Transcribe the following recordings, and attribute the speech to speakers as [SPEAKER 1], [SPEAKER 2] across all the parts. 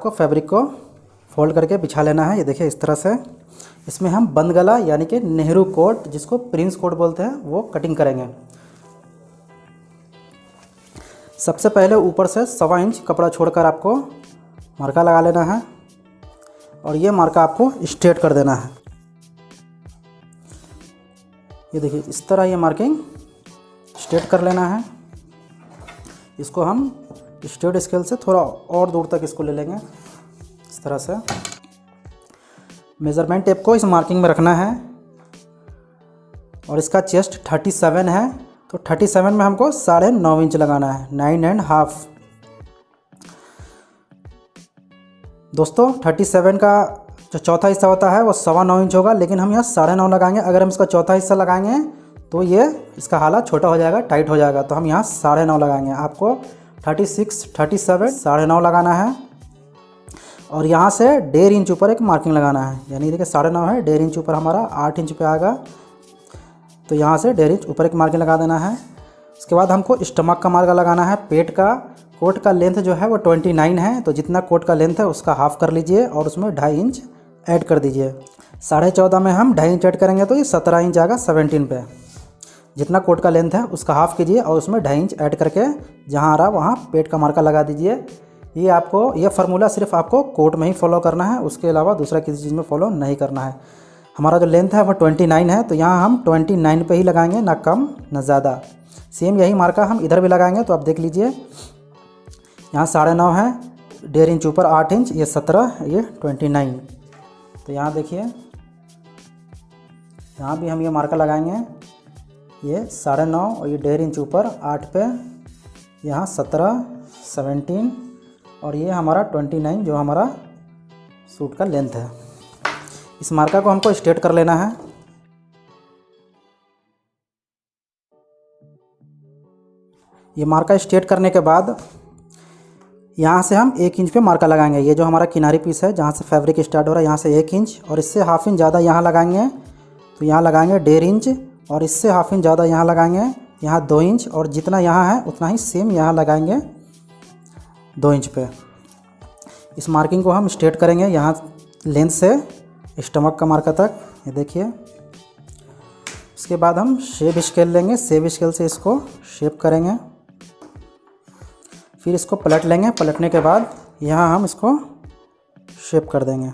[SPEAKER 1] आपको फैब्रिक को फोल्ड करके बिछा लेना है। ये देखिए इस तरह से। इसमें हम बंद गला यानी कि नेहरू कोट, जिसको प्रिंस कोट बोलते हैं, वो कटिंग करेंगे। सबसे पहले ऊपर से 1.25 इंच कपड़ा छोड़कर आपको मार्का लगा लेना है और ये मार्का आपको स्ट्रेट कर देना है। ये देखिए इस तरह ये मार्किंग स्ट्रेट कर लेना है। इसको हम स्ट्रेट स्केल से थोड़ा और दूर तक इसको ले लेंगे इस तरह से। मेज़रमेंट टेप को इस मार्किंग में रखना है और इसका चेस्ट 37 है, तो 37 में हमको 9.5 इंच लगाना है, 9.5। दोस्तों 37 का जो चौथा हिस्सा होता है वो 9.25 इंच होगा, लेकिन हम यहाँ 9.5 लगाएंगे। अगर हम इसका चौथा हिस्सा लगाएंगे तो ये इसका हाला छोटा हो जाएगा, टाइट हो जाएगा, तो हम यहाँ 9.5 लगाएंगे। आपको 36, 37, 9.5 लगाना है और यहाँ से 1.5 इंच ऊपर एक मार्किंग लगाना है। यानी देखिए 9.5 है, 1.5 इंच ऊपर हमारा 8 इंच पे आएगा, तो यहाँ से 1.5 इंच ऊपर एक मार्किंग लगा देना है। उसके बाद हमको स्टमक का मार्का लगाना है। पेट का कोट का लेंथ जो है वो 29 है, तो जितना कोट का लेंथ है उसका हाफ कर लीजिए और उसमें 2.5 इंच ऐड कर दीजिए। 14.5 में हम 2.5 इंच ऐड करेंगे तो ये 17 इंच आएगा 17 पे। जितना कोट का लेंथ है उसका हाफ कीजिए और उसमें 2.5 इंच ऐड करके जहाँ आ रहा वहाँ पेट का मार्का लगा दीजिए। ये आपको ये फार्मूला सिर्फ आपको कोट में ही फॉलो करना है, उसके अलावा दूसरा किसी चीज़ में फॉलो नहीं करना है। हमारा जो लेंथ है वो 29 है, तो यहाँ हम 29 पे ही लगाएंगे, ना कम ना ज़्यादा। सेम यही मार्का हम इधर भी लगाएंगे, तो आप देख लीजिए यहाँ 9.5 है, 1.5 इंच ऊपर 8 इंच, ये 17, ये 29। तो यहाँ देखिए यहाँ भी हम ये मार्का लगाएंगे, ये 9.5 और ये 1.5 इंच ऊपर 8 पे, यहाँ 17, 17 और ये हमारा 29 जो हमारा सूट का लेंथ है। इस मार्का को हमको स्ट्रेट कर लेना है। ये मार्का स्ट्रेट करने के बाद यहाँ से हम 1 इंच पे मार्का लगाएंगे। ये जो हमारा किनारी पीस है जहाँ से फैब्रिक स्टार्ट हो रहा है यहाँ से 1 इंच और इससे हाफ इंच ज़्यादा यहाँ लगाएंगे, तो यहाँ लगाएंगे 1.5 इंच और इससे हाफ इंच ज़्यादा यहाँ लगाएंगे, यहाँ 2 इंच और जितना यहाँ है उतना ही सेम यहाँ लगाएंगे 2 इंच पे। इस मार्किंग को हम स्ट्रेट करेंगे यहाँ लेंथ से स्टमक का मार्का तक। ये देखिए उसके बाद हम शेप स्केल लेंगे, शेप स्केल से इसको शेप करेंगे, फिर इसको पलट लेंगे। पलटने के बाद यहाँ हम इसको शेप कर देंगे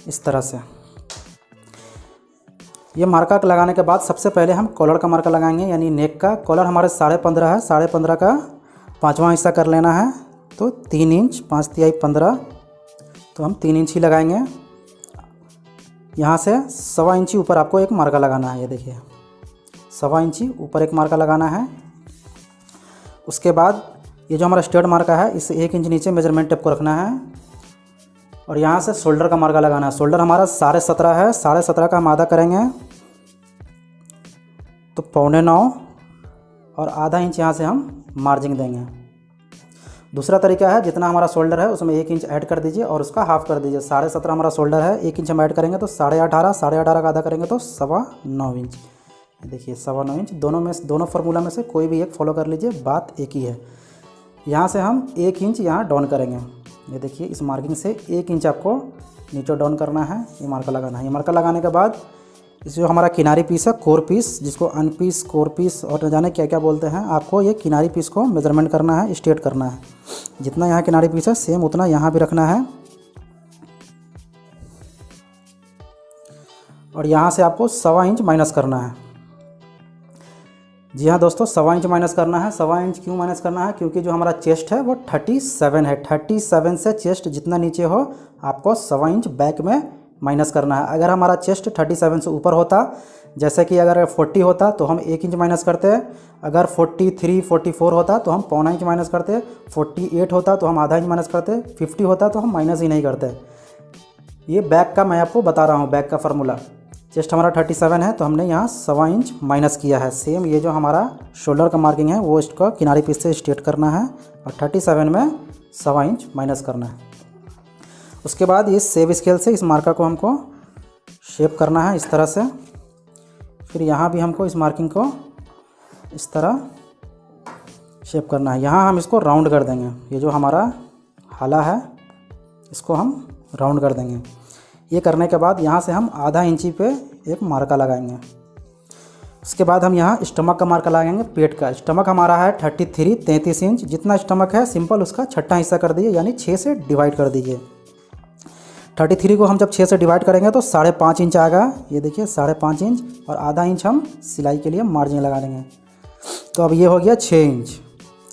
[SPEAKER 1] इस तरह से। ये मार्का लगाने के बाद सबसे पहले हम कॉलर का मार्का लगाएंगे, यानी नेक का। कॉलर हमारे 15.5 है, 15.5 का 5वां हिस्सा कर लेना है, तो 3 इंच 5 तिहाई 15, तो हम 3 इंच ही लगाएंगे। यहाँ से 1.25 इंच ऊपर आपको एक मार्का लगाना है। ये देखिए 1.25 इंच ऊपर एक मार्का लगाना है। उसके बाद ये जो हमारा स्ट्रेट मार्का है इससे 1 इंच नीचे मेजरमेंट टेप को रखना है और यहाँ से शोल्डर का मार्का लगाना है। शोल्डर हमारा 17.5 है, 17.5 का हम आधा करेंगे तो 8.25 और आधा इंच यहाँ से हम मार्जिन देंगे। दूसरा तरीका है, जितना हमारा शोल्डर है उसमें 1 इंच ऐड कर दीजिए और उसका हाफ कर दीजिए। 17.5 हमारा शोल्डर है, 1 इंच हम ऐड करेंगे तो 18.5, 18.5 का आधा करेंगे तो 9.25 इंच। देखिए 9.25 इंच, दोनों फार्मूला में से कोई भी एक फॉलो कर लीजिए, बात एक ही है। यहाँ से हम 1 इंच यहाँ डाउन करेंगे। ये देखिए इस मार्किंग से 1 इंच आपको नीचे डाउन करना है, ये मार्का लगाना है। ये मार्का लगाने के बाद इस जो हमारा किनारी पीस है, कोर पीस, जिसको अनपीस, कोर पीस और न जाने क्या क्या बोलते हैं, आपको ये किनारी पीस को मेजरमेंट करना है, स्ट्रेट करना है। जितना यहाँ किनारी पीस है सेम उतना यहाँ भी रखना है और यहाँ से आपको 1.25 इंच माइनस करना है। जी हाँ दोस्तों, 1.25 इंच माइनस करना है। 1.25 इंच क्यों माइनस करना है? क्योंकि जो हमारा चेस्ट है वो 37 है। 37 से चेस्ट जितना नीचे हो आपको 1.25 इंच बैक में माइनस करना है। अगर हमारा चेस्ट 37 से ऊपर होता, जैसे कि अगर 40 होता तो हम 1 इंच माइनस करते, अगर 43, 44 होता तो हम 0.25 इंच माइनस करते, 48 होता तो हम आधा इंच माइनस करते, 50 होता तो हम माइनस ही नहीं करते। ये बैक का मैं आपको बता रहा हूँ, बैक का फार्मूला। चेस्ट हमारा 37 है तो हमने यहाँ 1.25 इंच माइनस किया है। सेम ये जो हमारा शोल्डर का मार्किंग है वो इसको किनारी पीस से स्ट्रेट करना है और 37 में 1.25 इंच माइनस करना है। उसके बाद ये सेव स्केल से इस मार्का को हमको शेप करना है इस तरह से। फिर यहाँ भी हमको इस मार्किंग को इस तरह शेप करना है। यहाँ हम इसको राउंड कर देंगे। ये जो हमारा हाला है इसको हम राउंड कर देंगे। ये करने के बाद यहाँ से हम आधा इंची पे एक मार्का लगाएंगे। उसके बाद हम यहाँ स्टमक का मार्का लगाएंगे, पेट का। स्टमक हमारा है 33 इंच। जितना स्टमक है सिंपल उसका छठा हिस्सा कर दीजिए, यानी 6 से डिवाइड कर दीजिए। 33 को हम जब 6 से डिवाइड करेंगे तो 5.5 इंच आएगा। ये देखिए 5.5 इंच, और आधा इंच हम सिलाई के लिए मार्जिन लगा देंगे। तो अब ये हो गया 6 इंच।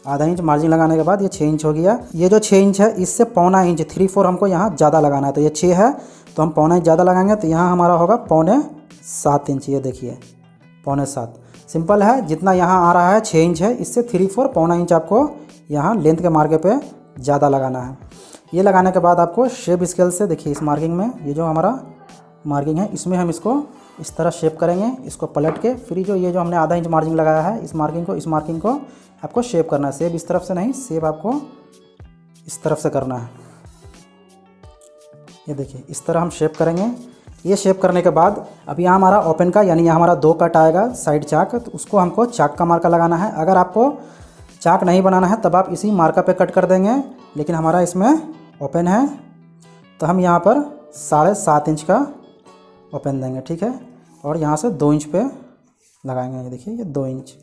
[SPEAKER 1] आधा इंच मार्जिन लगाने के बाद ये 6 इंच हो गया। ये जो 6 इंच है इससे पौना इंच 3/4 हमको यहाँ ज़्यादा लगाना है। तो ये 6 है तो हम पौना इंच ज़्यादा लगाएंगे, तो यहाँ हमारा होगा 6.25 इंच। ये देखिए 6.25 सिंपल है। जितना यहाँ आ रहा है 6 इंच है, इससे 3/4 पौना इंच आपको यहाँ लेंथ के मार्के पे ज़्यादा लगाना है। ये लगाने के बाद आपको शेप स्केल से देखिए इस मार्किंग में, ये जो हमारा मार्किंग है इसमें हम इसको इस तरह शेप करेंगे। इसको पलट के फिर ये जो हमने आधा इंच मार्जिन लगाया है इस मार्किंग को आपको शेप करना है। शेप इस तरफ से नहीं, शेप आपको इस तरफ से करना है। ये देखिए इस तरह हम शेप करेंगे। ये शेप करने के बाद अब यहाँ हमारा ओपन का यानी यहाँ हमारा 2 कट आएगा साइड चाक, तो उसको हमको चाक का मार्का लगाना है। अगर आपको चाक नहीं बनाना है तब आप इसी मार्का पे कट कर देंगे, लेकिन हमारा इसमें ओपन है तो हम यहाँ पर 7.5 इंच का ओपन देंगे, ठीक है। और यहाँ से 2 इंच पे लगाएंगे। ये देखिए ये 2 इंच।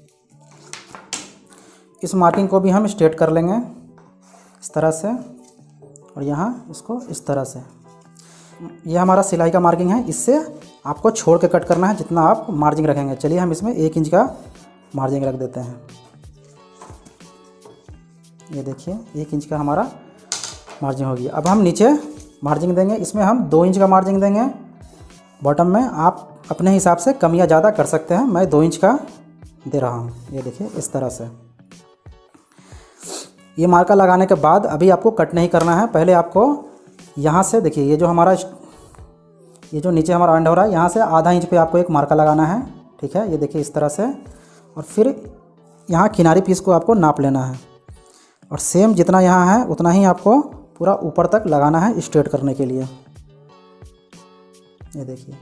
[SPEAKER 1] इस मार्किंग को भी हम स्ट्रेट कर लेंगे इस तरह से, और यहाँ इसको इस तरह से। ये हमारा सिलाई का मार्किंग है, इससे आपको छोड़ के कट करना है जितना आप मार्जिन रखेंगे। चलिए हम इसमें 1 इंच का मार्जिन रख देते हैं। ये देखिए 1 इंच का हमारा मार्जिन हो गया। अब हम नीचे मार्जिन देंगे, इसमें हम 2 इंच का मार्जिन देंगे बॉटम में। आप अपने हिसाब से कम या ज़्यादा कर सकते हैं, मैं 2 इंच का दे रहा हूँ। ये देखिए इस तरह से। ये मार्का लगाने के बाद अभी आपको कट नहीं करना है। पहले आपको यहाँ से देखिए ये जो नीचे हमारा एंड हो रहा है यहाँ से आधा इंच पे आपको एक मार्का लगाना है, ठीक है। ये देखिए इस तरह से, और फिर यहाँ किनारी पीस को आपको नाप लेना है, और सेम जितना यहाँ है उतना ही आपको पूरा ऊपर तक लगाना है स्ट्रेट करने के लिए। ये देखिए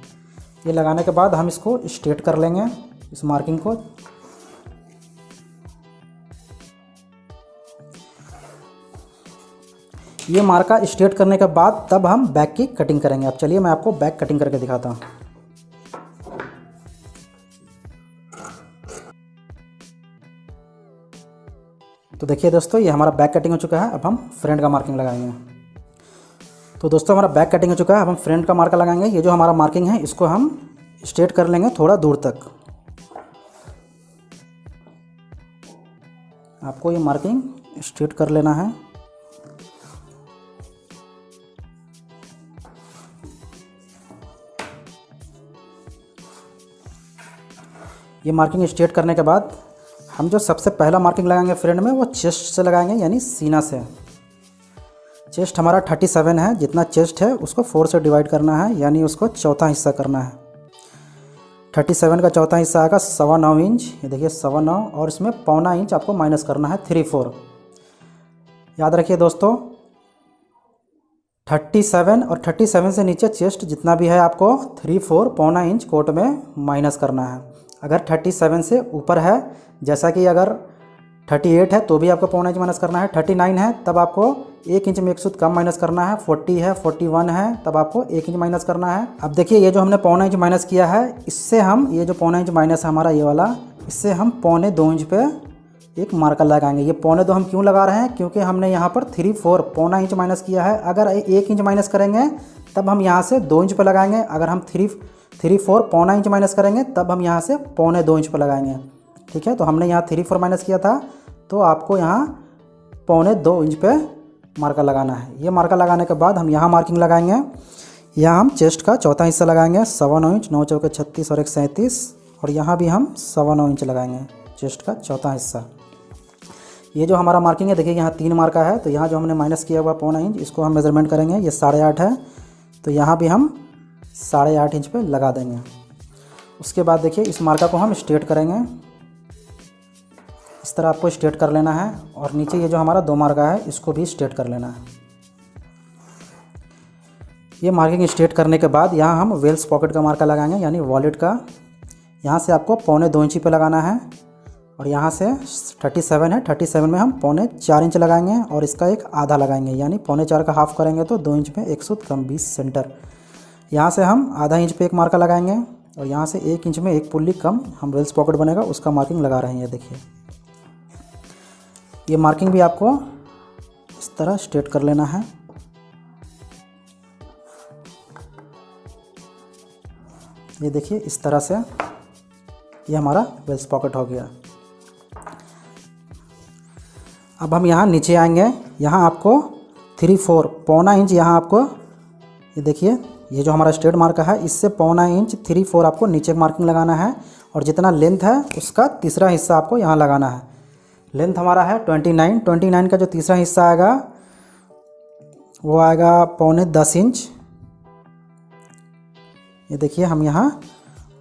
[SPEAKER 1] ये लगाने के बाद हम इसको स्ट्रेट कर लेंगे इस मार्किंग को। ये मार्का स्ट्रेट करने के बाद तब हम बैक की कटिंग करेंगे। अब चलिए मैं आपको बैक कटिंग करके दिखाता हूँ। तो देखिए दोस्तों ये हमारा बैक कटिंग हो चुका है। अब हम फ्रंट का मार्किंग लगाएंगे। तो दोस्तों हमारा बैक कटिंग हो चुका है। अब हम फ्रंट का मार्का लगाएंगे। ये जो हमारा मार्किंग है इसको हम स्ट्रेट कर लेंगे थोड़ा दूर तक। आपको ये मार्किंग स्ट्रेट कर लेना है। ये मार्किंग स्ट्रेट करने के बाद हम जो सबसे पहला मार्किंग लगाएंगे फ्रंट में वो चेस्ट से लगाएंगे, यानी सीना से। चेस्ट हमारा 37 है। जितना चेस्ट है उसको 4 से डिवाइड करना है, यानी उसको चौथा हिस्सा करना है। 37 का चौथा हिस्सा आएगा 9.25 इंच। ये देखिए 9.25, और इसमें पौना इंच आपको माइनस करना है 3/4। याद रखिए दोस्तों 37 और 37 से नीचे चेस्ट जितना भी है आपको 3/4 पौना इंच कोट में माइनस करना है। अगर 37 से ऊपर है, जैसा कि अगर 38 है तो भी आपको पौना इंच माइनस करना है, 39 है तब आपको 1 इंच में 1 सूत कम माइनस करना है, 40 है 41 है तब आपको 1 इंच माइनस करना है। अब देखिए ये जो हमने पौना इंच माइनस किया है, इससे हम ये जो पौना इंच माइनस है हमारा ये वाला, इससे हम 1.25 इंच पे एक मार्कर लगाएंगे। ये 1.25 हम क्यों लगा रहे हैं, क्योंकि हमने यहाँ पर 3/4 पौना इंच माइनस किया है। अगर 1 इंच माइनस करेंगे तब हम यहाँ से 2 इंच पे लगाएंगे। अगर हम 3/4 पौना इंच माइनस करेंगे तब हम यहाँ से 1.25 इंच पे लगाएंगे, ठीक है। तो हमने यहाँ 3/4 माइनस किया था, तो आपको यहाँ 1.25 इंच पे मार्का लगाना है। ये मार्का लगाने के बाद हम यहाँ मार्किंग लगाएंगे। यहाँ हम चेस्ट का चौथा हिस्सा लगाएंगे 9.25 इंच, 9 चौके 36 और 1 37, और यहाँ भी हम 9.25 इंच लगाएंगे चेस्ट का चौथा हिस्सा। ये जो हमारा मार्किंग है देखिए यहाँ 3 मार्का है, तो यहाँ जो हमने माइनस किया हुआ 1.25 इंच इसको हम मेज़रमेंट करेंगे। ये 8.5 है, तो यहाँ भी हम 8.5 इंच पे लगा देंगे। उसके बाद देखिए इस मार्का को हम स्ट्रेट करेंगे। इस तरह आपको स्ट्रेट कर लेना है, और नीचे ये जो हमारा 2 मार्का है इसको भी स्ट्रेट कर लेना है। ये मार्किंग स्ट्रेट करने के बाद यहाँ हम वेल्स पॉकेट का मार्का लगाएंगे, यानी वॉलेट का। यहाँ से आपको 1.25 इंच पे लगाना है, और यहाँ से 37 है, 37 में हम 4.25 इंच लगाएंगे और इसका एक आधा लगाएंगे, यानी 4.25 का हाफ करेंगे तो 2 इंच पे 1 सूत कम 20 सेंटर। यहाँ से हम आधा इंच पे एक मार्का लगाएंगे और यहाँ से 1 इंच में एक पुल्ली कम हम वेल्स पॉकेट बनेगा उसका मार्किंग लगा रहे हैं। ये देखिए, ये मार्किंग भी आपको इस तरह स्ट्रेट कर लेना है। ये देखिए, इस तरह से ये हमारा वेल्स पॉकेट हो गया। अब हम यहाँ नीचे आएंगे, यहाँ आपको 3/4 पौना इंच, यहाँ आपको ये देखिए, ये जो हमारा स्ट्रेट मार्का है इससे पौना इंच 3/4 आपको नीचे मार्किंग लगाना है और जितना लेंथ है उसका तीसरा हिस्सा आपको यहाँ लगाना है। लेंथ हमारा है 29 का जो तीसरा हिस्सा आएगा वो आएगा 9.25 इंच। ये देखिए, हम यहाँ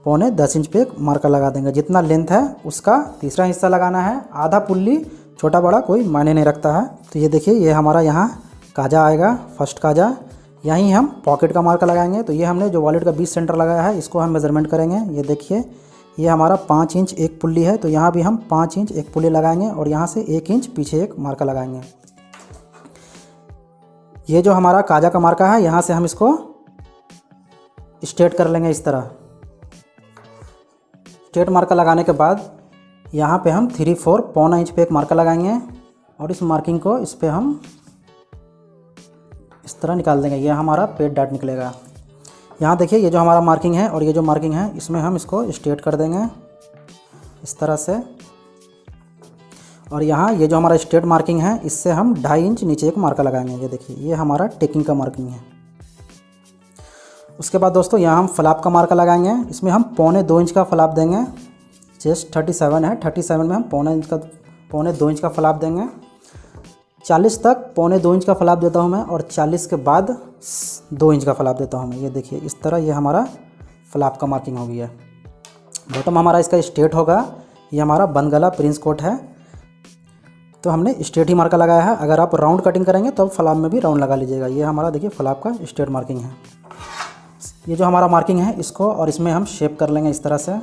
[SPEAKER 1] 9.25 इंच पे एक मार्का लगा देंगे। जितना लेंथ है उसका तीसरा हिस्सा लगाना है। आधा पुल्ली छोटा बड़ा कोई मायने नहीं रखता है। तो ये देखिए, ये हमारा यहाँ काजा आएगा, फर्स्ट काजा, यहीं हम पॉकेट का मार्का लगाएंगे। तो ये हमने जो वॉलेट का 20 सेंटर लगाया है इसको हम मेज़रमेंट करेंगे। ये देखिए, ये हमारा 5 इंच एक पुल्ली है, तो यहाँ भी हम 5 इंच एक पुल्ली लगाएंगे और यहाँ से 1 इंच पीछे एक मार्का लगाएंगे। ये जो हमारा काजा का मार्का है यहाँ से हम इसको स्ट्रेट कर लेंगे। इस तरह स्ट्रेट मार्का लगाने के बाद यहाँ पे हम 3/4 पौना इंच पे एक मार्का लगाएंगे और इस मार्किंग को इस पे हम इस तरह निकाल देंगे। ये हमारा पेट डाट निकलेगा। यहाँ देखिए, ये जो हमारा मार्किंग है और ये जो मार्किंग है इसमें हम इसको स्ट्रेट कर देंगे इस तरह से। और यहाँ ये जो हमारा स्ट्रेट मार्किंग है इससे हम 2.5 इंच नीचे एक मार्का लगाएंगे। ये देखिए, ये हमारा टेकिंग का मार्किंग है। उसके बाद दोस्तों यहाँ हम फ्लैप का मार्का लगाएंगे। इसमें हम 2.25 इंच का फ्लैप देंगे। चेस्ट 37 है, 37 में हम 2.25 इंच का फ्लैप देंगे। 40 तक 2.25 इंच का फ्लैप देता हूँ मैं और 40 के बाद 2 इंच का फ्लैप देता हूँ मैं। ये देखिए, इस तरह ये हमारा फ्लैप का मार्किंग हो गया। बॉटम हमारा इसका स्ट्रेट होगा। ये हमारा बंद गला प्रिंस कोट है, तो हमने स्ट्रेट ही मार्का लगाया है। अगर आप राउंड कटिंग करेंगे तो फ्लैप में भी राउंड लगा लीजिएगा। ये हमारा देखिए फ्लैप का स्ट्रेट मार्किंग है। ये जो हमारा मार्किंग है इसको और इसमें हम शेप कर लेंगे इस तरह से।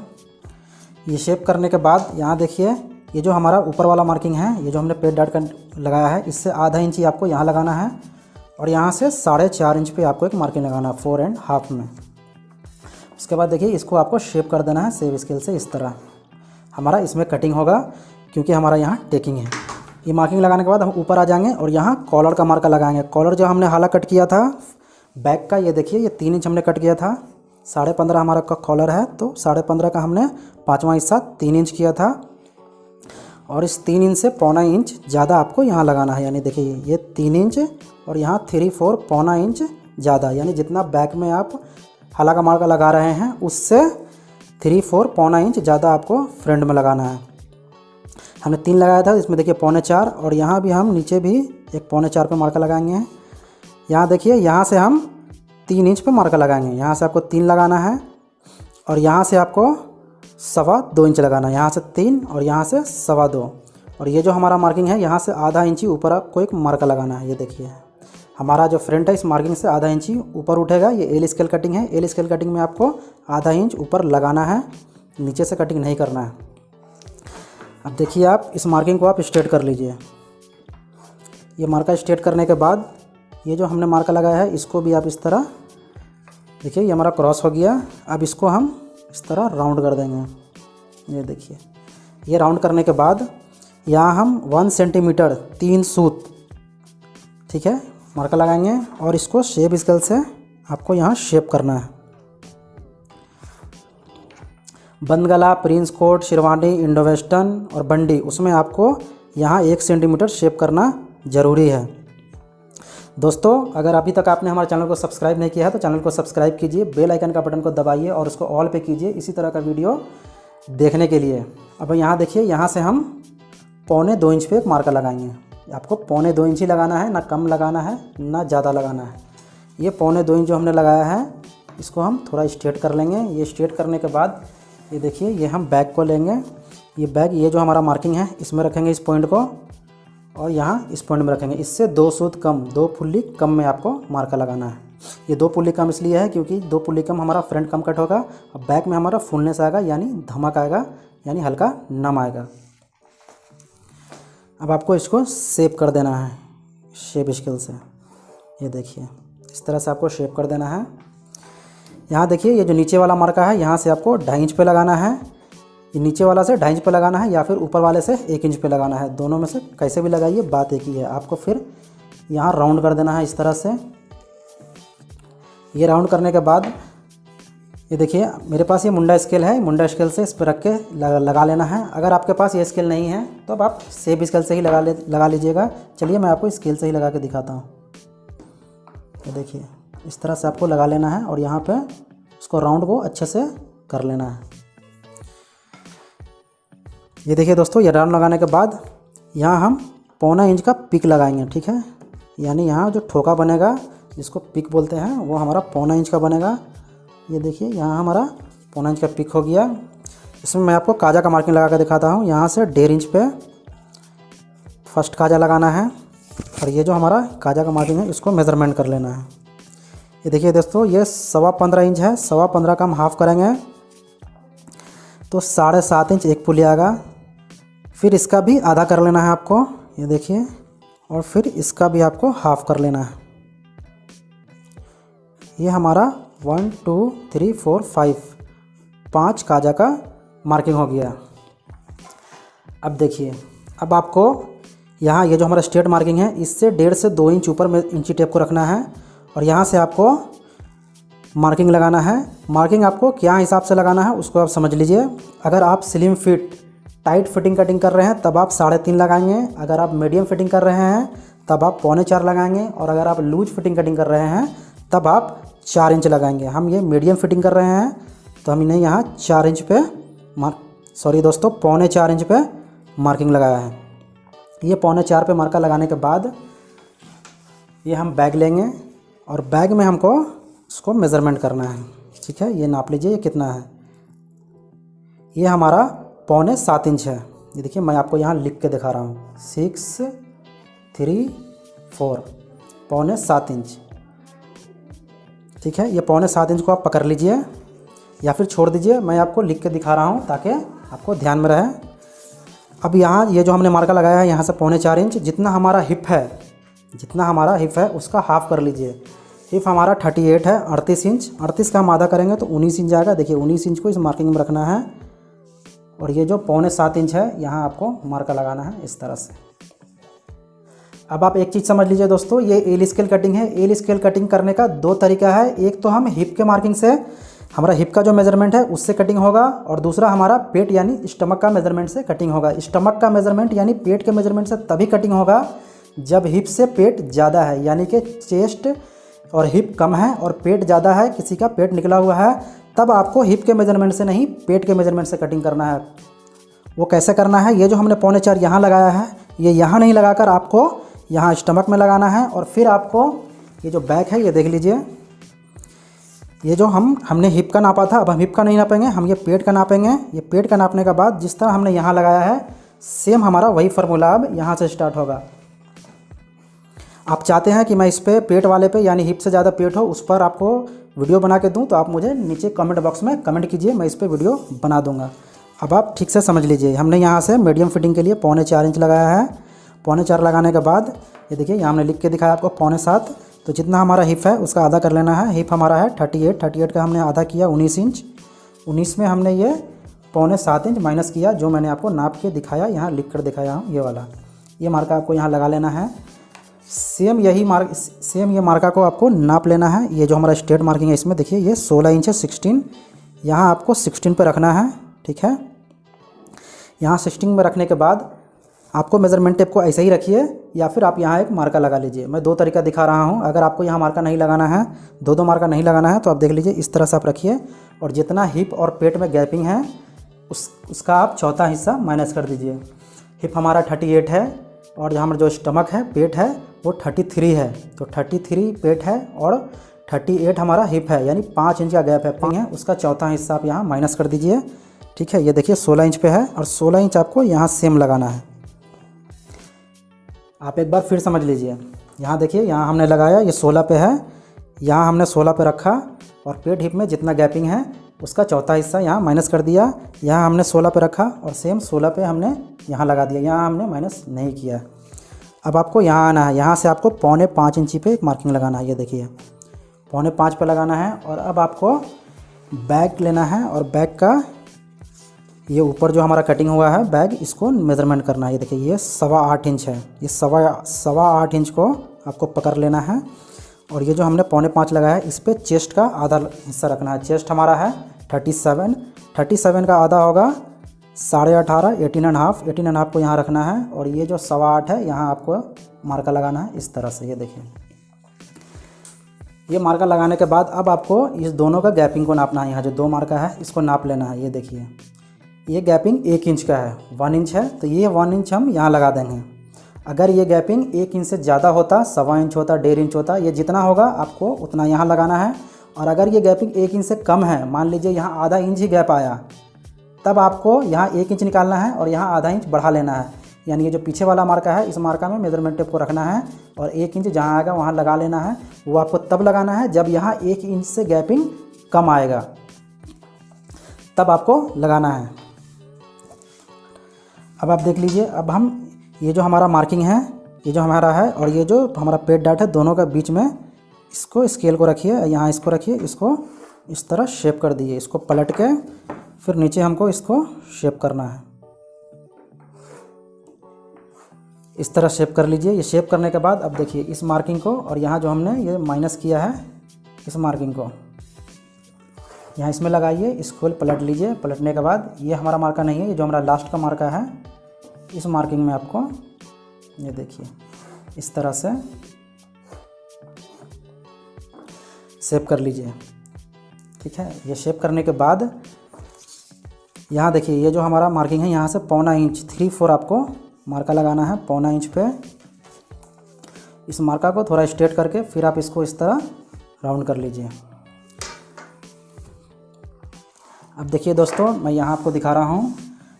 [SPEAKER 1] ये शेप करने के बाद यहाँ देखिए, ये जो हमारा ऊपर वाला मार्किंग है, ये जो हमने पेट डाट का लगाया है इससे आधा इंच ही आपको यहाँ लगाना है और यहाँ से 4.5 इंच पे आपको एक मार्किंग लगाना है 4.5 में। उसके बाद देखिए, इसको आपको शेप कर देना है सेव स्केल से। इस तरह हमारा इसमें कटिंग होगा क्योंकि हमारा यहाँ टेकिंग है। ये मार्किंग लगाने के बाद हम ऊपर आ जाएंगे और यहाँ कॉलर का मार्का लगाएंगे। कॉलर जो हमने हाला कट किया था बैक का, ये देखिए, ये 3 इंच हमने कट किया था। 15.5 हमारा का कॉलर है, तो 15.5 का हमने 5वां हिस्सा 3 इंच किया था और इस 3 इंच से पौना इंच ज़्यादा आपको यहाँ लगाना है। यानी देखिए, ये 3 इंच और यहाँ 3/4 पौना इंच ज़्यादा, यानी जितना बैक में आप हाला का मार्का लगा रहे हैं उससे 3/4 पौना इंच ज़्यादा आपको फ्रंट में लगाना है। हमने 3 लगाया था, इसमें देखिए 4.25 और यहाँ भी हम नीचे भी एक 4.25 पे मार्का लगाएंगे। यहाँ देखिए, यहाँ से हम 3 इंच पे मार्का लगाएंगे। यहाँ से आपको 3 लगाना है और यहाँ से आपको 2.25 इंच लगाना है। यहाँ से 3 और यहाँ से 2.25। और ये जो हमारा मार्किंग है यहाँ से आधा इंच ही ऊपर आपको एक मार्का लगाना है। ये देखिए, हमारा जो फ्रंट है इस मार्किंग से आधा इंच ही ऊपर उठेगा। ये एल स्केल कटिंग है। एल स्केल कटिंग में आपको आधा इंच ऊपर लगाना है, नीचे से कटिंग नहीं करना है। अब देखिए, आप इस मार्किंग को आप स्ट्रेट कर लीजिए। ये मार्का स्ट्रेट करने के बाद ये जो हमने मार्का लगाया है इसको भी आप इस तरह देखिए, ये हमारा क्रॉस हो गया। अब इसको हम इस तरह राउंड कर देंगे। ये देखिए, ये राउंड करने के बाद यहाँ हम 1 सेंटीमीटर 3 सूत, ठीक है, मार्का लगाएंगे और इसको शेप स्केल से आपको यहाँ शेप करना है। बंद गला, prince coat, sherwani, Indo western और बंडी, उसमें आपको यहाँ 1 सेंटीमीटर शेप करना ज़रूरी है। दोस्तों, अगर अभी तक आपने हमारे चैनल को सब्सक्राइब नहीं किया है तो चैनल को सब्सक्राइब कीजिए, बेल आइकन का बटन को दबाइए और उसको ऑल पे कीजिए इसी तरह का वीडियो देखने के लिए। अब यहाँ देखिए, यहाँ से हम 2.25 इंच पे एक मार्का लगाएंगे। आपको 2.25 इंच ही लगाना है, ना कम लगाना है ना ज़्यादा लगाना है। ये 2.25 इंच जो हमने लगाया है इसको हम थोड़ा स्ट्रेट कर लेंगे। ये स्ट्रेट करने के बाद ये देखिए, ये हम बैक को लेंगे। ये बैक, ये जो हमारा मार्किंग है इसमें रखेंगे इस पॉइंट को और यहाँ इस पॉइंट में रखेंगे। इससे 2 सूत कम, 2 पुल्ली कम में आपको मार्का लगाना है। ये 2 पुल्ली कम इसलिए है क्योंकि 2 पुल्ली कम हमारा फ्रंट कम कट होगा और बैक में हमारा फुलनेस आएगा, यानी धमक आएगा, यानी हल्का नम आएगा। अब आपको इसको शेप कर देना है शेप स्केल से। ये देखिए इस तरह से आपको शेप कर देना है। यहाँ देखिए ये जो नीचे वाला मार्का है यहाँ से आपको 2.5 इंच पे लगाना है। ये नीचे वाला से 2.5 इंच पे लगाना है या फिर ऊपर वाले से 1 इंच पे लगाना है। दोनों में से कैसे भी लगाइए, बात एक ही है। आपको फिर यहाँ राउंड कर देना है इस तरह से। ये राउंड करने के बाद ये देखिए मेरे पास ये मुंडा स्केल है, मुंडा स्केल से इस पर रख के लगा लेना है। अगर आपके पास ये स्केल नहीं है तो अब आप शेप स्केल से ही लगा लीजिएगा। चलिए मैं आपको स्केल से ही लगा के दिखाता हूँ। ये देखिए इस तरह से आपको लगा लेना है और यहाँ पे उसको राउंड को अच्छे से कर लेना है। ये देखिए दोस्तों, ये राउंड लगाने के बाद यहाँ हम 1.25 इंच का पिक लगाएंगे, ठीक है। यानी यहाँ जो ठोका बनेगा जिसको पिक बोलते हैं वो हमारा 1.25 इंच का बनेगा। ये देखिए यहाँ हमारा 1.25 इंच का पिक हो गया। इसमें मैं आपको काजा का मार्किंग लगा कर दिखाता हूँ। यहाँ से 1.5 इंच पे फर्स्ट काजा लगाना है और ये जो हमारा काजा का मार्किंग है इसको मेज़रमेंट कर लेना है। ये देखिए दोस्तों, ये 15.25 इंच है। 15.25 का हम हाफ़ करेंगे तो 7.5 इंच एक पुली आएगा। फिर इसका भी आधा कर लेना है आपको, ये देखिए, और फिर इसका भी आपको हाफ़ कर लेना है। ये हमारा 1 2 3 4 5 काजा का मार्किंग हो गया। अब देखिए, अब आपको यहाँ ये जो हमारा स्ट्रेट मार्किंग है इससे 1.5 से 2 इंच ऊपर में इंची टेप को रखना है और यहाँ से आपको मार्किंग लगाना है। मार्किंग आपको क्या हिसाब से लगाना है उसको आप समझ लीजिए। अगर आप slim fit tight fitting cutting कर रहे हैं तब आप 3.5 लगाएंगे। अगर आप मीडियम फिटिंग कर रहे हैं तब आप 3.25 लगाएंगे और अगर आप लूज फिटिंग कटिंग कर रहे हैं तब आप 4 इंच लगाएंगे। हम ये मीडियम फिटिंग कर रहे हैं तो हमने यहाँ 4 इंच पे 4.25 इंच पे मार्किंग लगाया है। ये 4.25 पे मार्का लगाने के बाद ये हम बैग लेंगे और बैग में हमको इसको मेज़रमेंट करना है, ठीक है। ये नाप लीजिए ये कितना है। ये हमारा 7.25 इंच है। ये देखिए मैं आपको यहाँ लिख के दिखा रहा हूँ 6 3 4 7.25 इंच, ठीक है। ये 7.25 इंच को आप पकड़ लीजिए या फिर छोड़ दीजिए, मैं आपको लिख के दिखा रहा हूँ ताकि आपको ध्यान में रहे। अब यहाँ ये जो हमने मार्का लगाया है यहाँ से 4.25 इंच, जितना हमारा हिप है उसका हाफ़ कर लीजिए। हिप हमारा 38 है, 38 इंच। 38 का हम आधा करेंगे तो 19 इंच आएगा। देखिए 19 इंच को इस मार्किंग में रखना है और ये जो 7.25 इंच है यहाँ आपको मार्का लगाना है इस तरह से। अब आप एक चीज़ समझ लीजिए दोस्तों, ये एल स्केल कटिंग है। एल स्केल कटिंग करने का 2 तरीका है। एक तो हम हिप के मार्किंग से हमारा हिप का जो मेज़रमेंट है उससे कटिंग होगा और दूसरा हमारा पेट यानी स्टमक का मेज़रमेंट से कटिंग होगा। स्टमक का मेज़रमेंट यानी पेट के मेज़रमेंट से तभी कटिंग होगा जब हिप से पेट ज़्यादा है, यानी कि चेस्ट और हिप कम है और पेट ज़्यादा है, किसी का पेट निकला हुआ है, तब आपको हिप के मेज़रमेंट से नहीं पेट के मेज़रमेंट से कटिंग करना है। वो कैसे करना है, ये जो हमने 4.25 यहाँ लगाया है ये यहाँ नहीं लगाकर आपको यहाँ स्टमक में लगाना है और फिर आपको ये जो बैक है ये देख लीजिए। ये जो हमने हिप का नापा था, अब हम हिप का नहीं नापेंगे, हम ये पेट का नापेंगे। ये पेट का नापने के बाद जिस तरह हमने यहाँ लगाया है सेम हमारा वही फार्मूला अब यहाँ से स्टार्ट होगा। आप चाहते हैं कि मैं इस पे पेट वाले पे यानी हिप से ज़्यादा पेट हो उस पर आपको वीडियो बना के दूं तो आप मुझे नीचे कमेंट बॉक्स में कमेंट कीजिए, मैं इस पर वीडियो बना दूंगा। अब आप ठीक से समझ लीजिए, हमने यहाँ से मीडियम फिटिंग के लिए 4.25 इंच लगाया है। 4.25 लगाने के बाद ये देखिए यहाँ हमने लिख के दिखाया आपको 7.25, तो जितना हमारा हिप है उसका आधा कर लेना है। हिप हमारा है 38 का हमने आधा किया 19 इंच। 19 में हमने ये 7.25 इंच माइनस किया जो मैंने आपको नाप के दिखाया, यहाँ लिख कर दिखाया हूँ ये वाला। ये मार्का आपको यहाँ लगा लेना है। सेम ये मार्का को आपको नाप लेना है। ये जो हमारा स्ट्रेट मार्किंग है इसमें देखिए ये 16 इंच है 16, यहाँ आपको 16 पे रखना है, ठीक है। यहाँ 16 में रखने के बाद आपको मेज़रमेंट टेप को ऐसे ही रखिए या फिर आप यहाँ एक मार्का लगा लीजिए। मैं 2 तरीका दिखा रहा हूँ। अगर आपको यहाँ मार्का नहीं लगाना है, 2 मार्का नहीं लगाना है तो आप देख लीजिए इस तरह से आप रखिए और जितना हिप और पेट में गैपिंग है उसका आप चौथा हिस्सा माइनस कर दीजिए। हिप हमारा 38 है और जहाँ हमारा जो स्टमक है पेट है वो 33 है, तो 33 पेट है और 38 हमारा हिप है, यानी 5 इंच का गैप है उसका चौथा हिस्सा आप यहाँ माइनस कर दीजिए, ठीक है। ये देखिए 16 इंच पे है और 16 इंच आपको यहाँ सेम लगाना है। आप एक बार फिर समझ लीजिए, यहाँ देखिए यहाँ हमने लगाया ये 16 पे है, यहाँ हमने 16 पे रखा और पेट हिप में जितना गैपिंग है उसका चौथा हिस्सा यहाँ माइनस कर दिया। यहाँ हमने 16 पे रखा और सेम 16 पे हमने यहाँ लगा दिया, यहाँ हमने माइनस नहीं किया। अब आपको यहाँ आना है, यहाँ से आपको 4.25 इंची पे एक मार्किंग लगाना है। ये देखिए 4.25 पे लगाना है। और अब आपको बैग लेना है और बैग का ये ऊपर जो हमारा कटिंग हुआ है बैग, इसको मेज़रमेंट करना है। ये देखिए ये 8.25 इंच है, ये 8.25 इंच को आपको पकड़ लेना है। और ये जो हमने 4.25 लगाया है इस पर चेस्ट का आधा हिस्सा रखना है। चेस्ट हमारा है 37 का आधा होगा 18.5, 18.5 को यहाँ रखना है। और ये जो 8.25 है यहाँ आपको मार्का लगाना है इस तरह से। ये देखिए ये मार्का लगाने के बाद अब आपको इस दोनों का गैपिंग को नापना है। यहाँ जो 2 मार्का है इसको नाप लेना है। ये देखिए ये गैपिंग 1 इंच का है, 1 इंच है, तो ये 1 इंच हम यहाँ लगा देंगे। अगर ये गैपिंग 1 इंच से ज़्यादा होता, 1.25 इंच होता, 1.5 इंच होता, ये जितना होगा आपको उतना यहाँ लगाना है। और अगर ये गैपिंग 1 इंच से कम है, मान लीजिए यहाँ आधा इंच ही गैप आया, तब आपको यहाँ 1 इंच निकालना है और यहाँ आधा इंच बढ़ा लेना है। यानी ये जो पीछे वाला मार्का है इस मार्का में मेजरमेंट टेप को रखना है और 1 इंच जहाँ आएगा वहाँ लगा लेना है। वो आपको तब लगाना है जब यहाँ 1 इंच से गैपिंग कम आएगा, तब आपको लगाना है। अब आप देख लीजिए, अब हम ये जो हमारा मार्किंग है, ये जो हमारा है और ये जो हमारा पेट डाट है, दोनों का बीच में इसको स्केल को रखिए, यहाँ इसको रखिए, इसको इस तरह शेप कर दिए। इसको पलट के फिर नीचे हमको इसको शेप करना है। इस तरह शेप कर लीजिए। ये शेप करने के बाद अब देखिए इस मार्किंग को और यहाँ जो हमने ये माइनस किया है इस मार्किंग को यहाँ इसमें लगाइए, इसको पलट लीजिए। पलटने के बाद ये हमारा मार्का नहीं है, ये जो हमारा लास्ट का मार्का है, इस मार्किंग में आपको ये देखिए इस तरह से शेप कर लीजिए। ठीक है, ये शेप करने के बाद यहाँ देखिए ये जो हमारा मार्किंग है यहाँ से 1.25 इंच 3/4 आपको मार्का लगाना है। 1.25 इंच पे इस मार्का को थोड़ा स्ट्रेट करके फिर आप इसको इस तरह राउंड कर लीजिए। अब देखिए दोस्तों मैं यहाँ आपको दिखा रहा हूँ।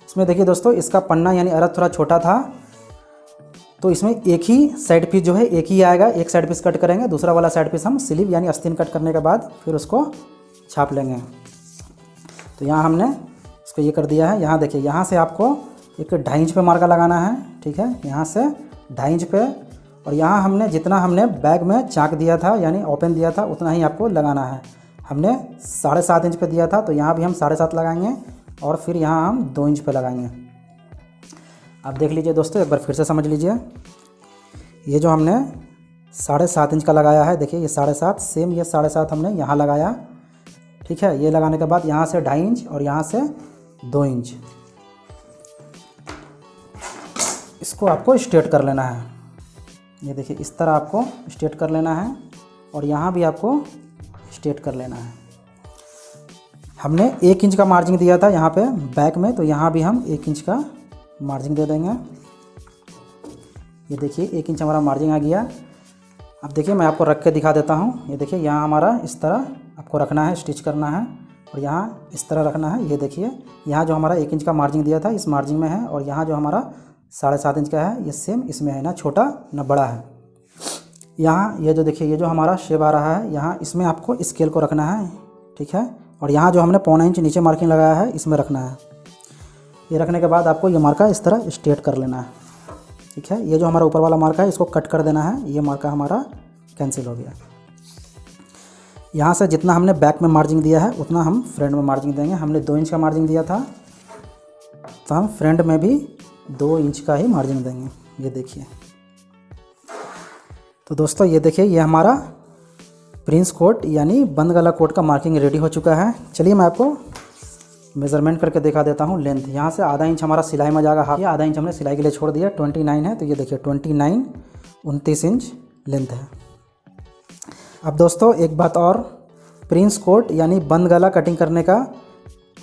[SPEAKER 1] इसमें देखिए दोस्तों इसका पन्ना यानी अरथ थोड़ा छोटा था, तो इसमें एक ही साइड पीस जो है एक ही आएगा। एक साइड पीस कट करेंगे, दूसरा वाला साइड पीस हम स्लीव यानी आस्तीन कट करने के बाद फिर उसको छाप लेंगे। तो यहाँ हमने इसको ये कर दिया है। यहाँ देखिए यहाँ से आपको एक 2.5 इंच पे मार्का लगाना है। ठीक है, यहाँ से 2.5 इंच पे, और यहाँ हमने जितना हमने बैग में चाक दिया था यानी ओपन दिया था उतना ही आपको लगाना है। हमने 7.5 इंच पे दिया था, तो यहाँ भी हम 7.5 लगाएंगे और फिर यहाँ हम 2 इंच पे लगाएंगे। आप देख लीजिए दोस्तों, एक बार फिर से समझ लीजिए। ये जो हमने 7.5 इंच का लगाया है, देखिए ये 7.5 सेम, ये 7.5 हमने यहाँ लगाया। ठीक है, ये लगाने के बाद यहाँ से 2.5 इंच और यहाँ से 2 इंच इसको आपको स्ट्रेट कर लेना है। ये देखिए इस तरह आपको स्ट्रेट कर लेना है और यहाँ भी आपको स्ट्रेट कर लेना है। हमने 1 इंच का मार्जिन दिया था यहाँ पे बैक में, तो यहाँ भी हम 1 इंच का मार्जिन दे देंगे। ये देखिए 1 इंच हमारा मार्जिन आ गया। अब देखिए मैं आपको रख के दिखा देता हूँ। ये देखिए यहाँ हमारा इस तरह आपको रखना है, स्टिच करना है और यहाँ इस तरह रखना है। ये देखिए यहाँ जो हमारा 1 इंच का मार्जिन दिया था इस मार्जिन में है और यहाँ जो हमारा 7.5 इंच का है ये सेम इसमें है, ना छोटा ना बड़ा है। यहाँ ये जो देखिए ये जो हमारा शेप आ रहा है यहाँ इसमें आपको स्केल को रखना है। ठीक है, और यहाँ जो हमने 1.25 इंच नीचे मार्किंग लगाया है इसमें रखना है। ये रखने के बाद आपको ये मार्का इस तरह स्ट्रेट कर लेना है। ठीक है, ये जो हमारा ऊपर वाला मार्का है इसको कट कर देना है। ये मार्का हमारा कैंसिल हो गया। यहाँ से जितना हमने बैक में मार्जिन दिया है उतना हम फ्रंट में मार्जिन देंगे। हमने 2 इंच का मार्जिन दिया था, तो हम फ्रंट में भी 2 इंच का ही मार्जिन देंगे। ये देखिए, तो दोस्तों ये देखिए ये हमारा प्रिंस कोट यानी बंद गला कोट का मार्किंग रेडी हो चुका है। चलिए मैं आपको मेज़रमेंट करके दिखा देता हूँ। लेंथ यहाँ से आधा इंच हमारा सिलाई में जाएगा, हाफ, आधा इंच हमने सिलाई के लिए छोड़ दिया। 29 है, तो ये देखिए 29 इंच लेंथ है। अब दोस्तों एक बात और, प्रिंस कोट यानी बंद गला कटिंग करने का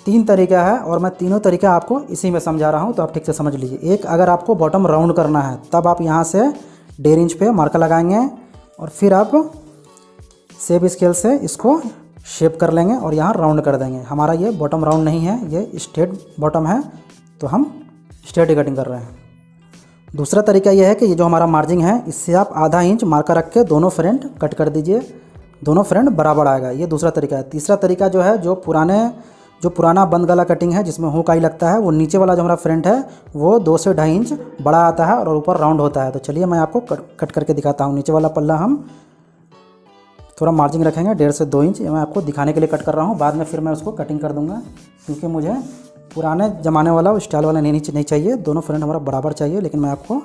[SPEAKER 1] 3 तरीका है और मैं तीनों तरीका आपको इसी में समझा रहा हूँ, तो आप ठीक से समझ लीजिए। एक, अगर आपको बॉटम राउंड करना है तब आप यहाँ से 1.5 इंच पे मार्का लगाएंगे और फिर आप शेप स्केल से इसको शेप कर लेंगे और यहाँ राउंड कर देंगे। हमारा ये बॉटम राउंड नहीं है, ये स्ट्रेट बॉटम है, तो हम स्ट्रेट ही कटिंग कर रहे हैं। दूसरा तरीका ये है कि ये जो हमारा मार्जिन है इससे आप आधा इंच मार्का रख के दोनों फ्रंट कट कर दीजिए। दोनों फ्रंट बराबर आएगा। ये दूसरा तरीका है। तीसरा तरीका जो है, जो पुराना बंद गला कटिंग है जिसमें हुक आई लगता है, वो नीचे वाला जो हमारा फ्रंट है वो 2 से 2.5 इंच बड़ा आता है और ऊपर राउंड होता है। तो चलिए मैं आपको कट करके दिखाता हूँ। नीचे वाला पल्ला हम थोड़ा मार्जिन रखेंगे 1.5 से 2 इंच। मैं आपको दिखाने के लिए कट कर रहा हूँ, बाद में फिर मैं उसको कटिंग कर दूँगा, क्योंकि मुझे पुराने ज़माने वाला स्टाइल वाला नहीं चाहिए। दोनों फ्रंट हमारा बराबर चाहिए, लेकिन मैं आपको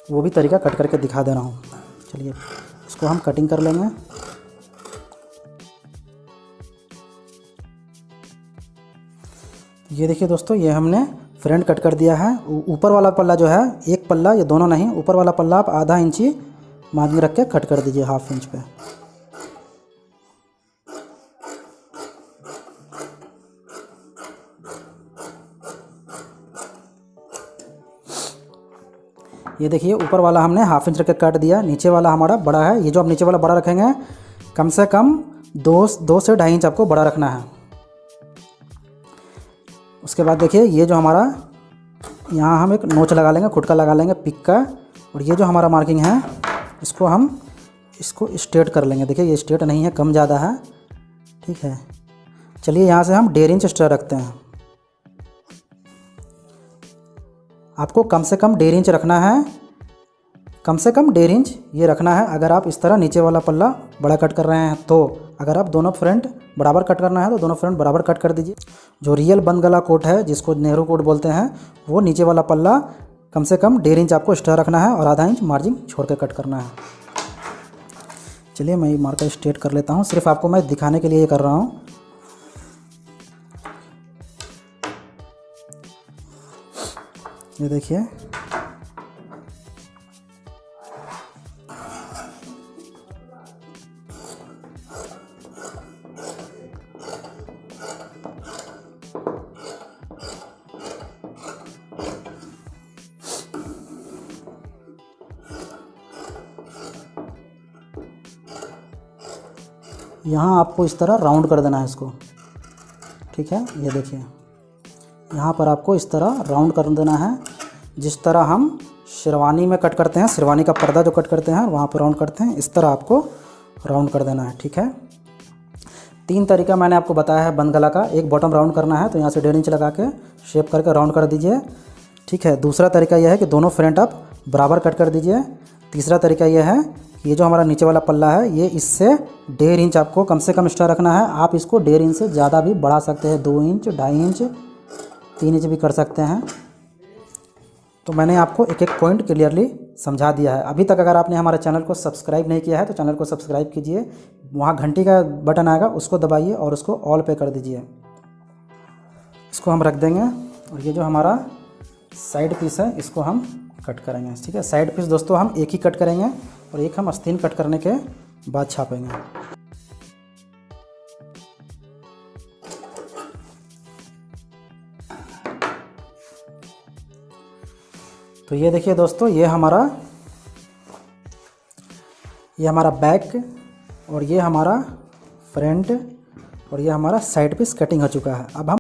[SPEAKER 1] वो भी तरीका कट करके दिखा दे रहा हूँ। चलिए इसको हम कटिंग कर लेंगे। ये देखिए दोस्तों, ये हमने फ्रंट कट कर दिया है। ऊपर वाला पल्ला जो है, एक पल्ला, ये दोनों नहीं, ऊपर वाला पल्ला आप आधा इंची मार्जिन रख के कट कर दीजिए, 1/2 इंच पे। ये देखिए ऊपर वाला हमने 1/2 इंच रख के काट दिया। नीचे वाला हमारा बड़ा है। ये जो आप नीचे वाला बड़ा रखेंगे, कम से कम 2 से 2.5 इंच आपको बड़ा रखना है। उसके बाद देखिए, ये जो हमारा यहाँ हम एक नोच लगा लेंगे, खुटका लगा लेंगे पिक का। और ये जो हमारा मार्किंग है, इसको स्ट्रेट कर लेंगे। देखिए ये स्ट्रेट नहीं है, कम ज़्यादा है, ठीक है। चलिए यहाँ से हम 1.5 इंच एक्स्ट्रा रखते हैं। आपको कम से कम 1.5 इंच रखना है, कम से कम 1.5 इंच ये रखना है। अगर आप इस तरह नीचे वाला पल्ला बड़ा कट कर रहे हैं तो, अगर आप दोनों फ्रंट बराबर कट करना है तो दोनों फ्रंट बराबर कट कर दीजिए। जो रियल बंद गला कोट है, जिसको नेहरू कोट बोलते हैं, वो नीचे वाला पल्ला कम से कम 1.5 इंच आपको एक्स्ट्रा रखना है और आधा इंच मार्जिन छोड़ के कट करना है। चलिए मैं ये मार्कर स्ट्रेट कर लेता हूँ, सिर्फ आपको मैं दिखाने के लिए ये कर रहा हूँ। ये देखिए, यहाँ आपको इस तरह राउंड कर देना है इसको, ठीक है। ये देखिए यहाँ पर आपको इस तरह राउंड कर देना है, जिस तरह हम शेरवानी में कट करते हैं, शेरवानी का पर्दा जो कट करते हैं वहाँ पर राउंड करते हैं, इस तरह आपको राउंड कर देना है, ठीक है। 3 तरीका मैंने आपको बताया है बंद गला का। एक बॉटम राउंड करना है तो यहाँ से 1.5 इंच लगा के शेप करके राउंड कर दीजिए, ठीक है। दूसरा तरीका यह है कि दोनों फ्रंट आप बराबर कट कर दीजिए। तीसरा तरीका यह है, ये जो हमारा नीचे वाला पल्ला है, ये इससे 1.5 इंच आपको कम से कम एक्स्ट्रा रखना है। आप इसको 1.5 इंच से ज़्यादा भी बढ़ा सकते हैं, 2 इंच, 2.5 इंच, 3 इंच भी कर सकते हैं। तो मैंने आपको एक एक पॉइंट क्लियरली समझा दिया है। अभी तक अगर आपने हमारे चैनल को सब्सक्राइब नहीं किया है तो चैनल को सब्सक्राइब कीजिए। वहाँ घंटी का बटन आएगा, उसको दबाइए और उसको ऑल पे कर दीजिए। इसको हम रख देंगे और ये जो हमारा साइड पीस है, इसको हम कट करेंगे, ठीक है। साइड पीस दोस्तों हम एक ही कट करेंगे और एक हम आस्तीन कट करने के बाद छापेंगे। तो ये देखिए दोस्तों, ये हमारा बैक और ये हमारा फ्रंट और ये हमारा साइड पीस कटिंग हो चुका है। अब हम